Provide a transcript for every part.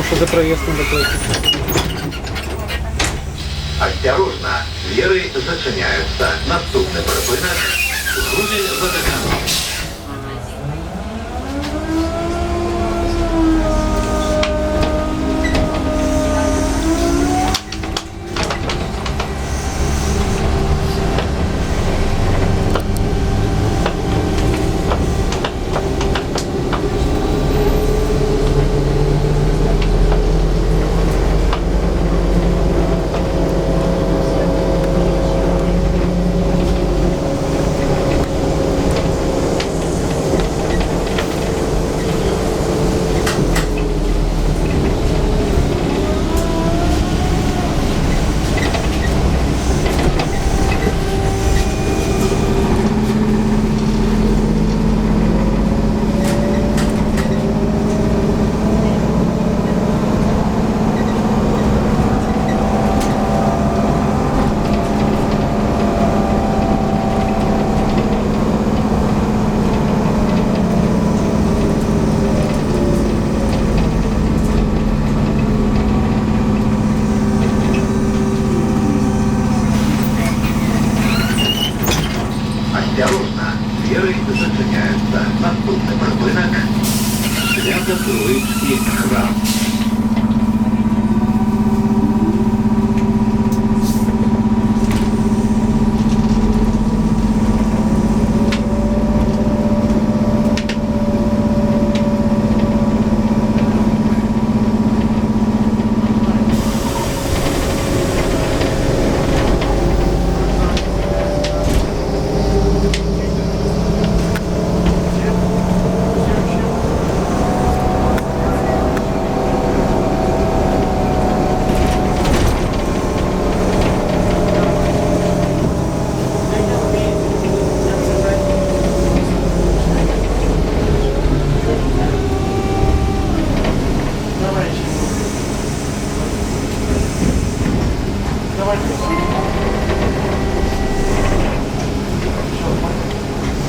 Что за проезд надо платить? Осторожно, двери зачиняються. Наступний припинок – Гомель Ватикан. Осторожно, двери зачиняються. Наступний припинок – Свято-Троїцький храм.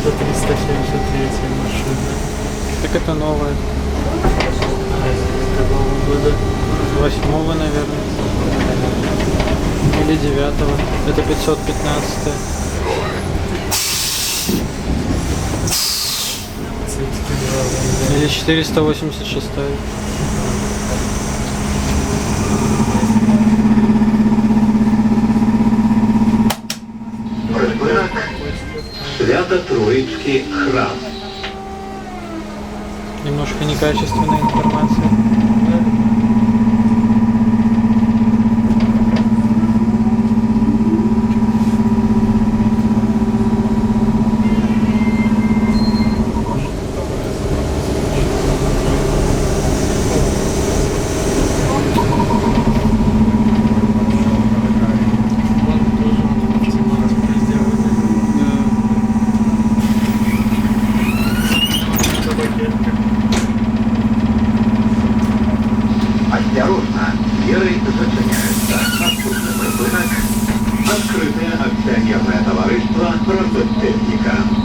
За 373 машина. Так это новая. Какого года? 8-го, наверное. Или 9-го. Это 515. Или 486. Припинок – Свято-Троїцький храм. Немножко некачественная информация. Осторожно, двери зачиняются. Наступный припинок – Открытое акционерное товариство «Росбезтехника».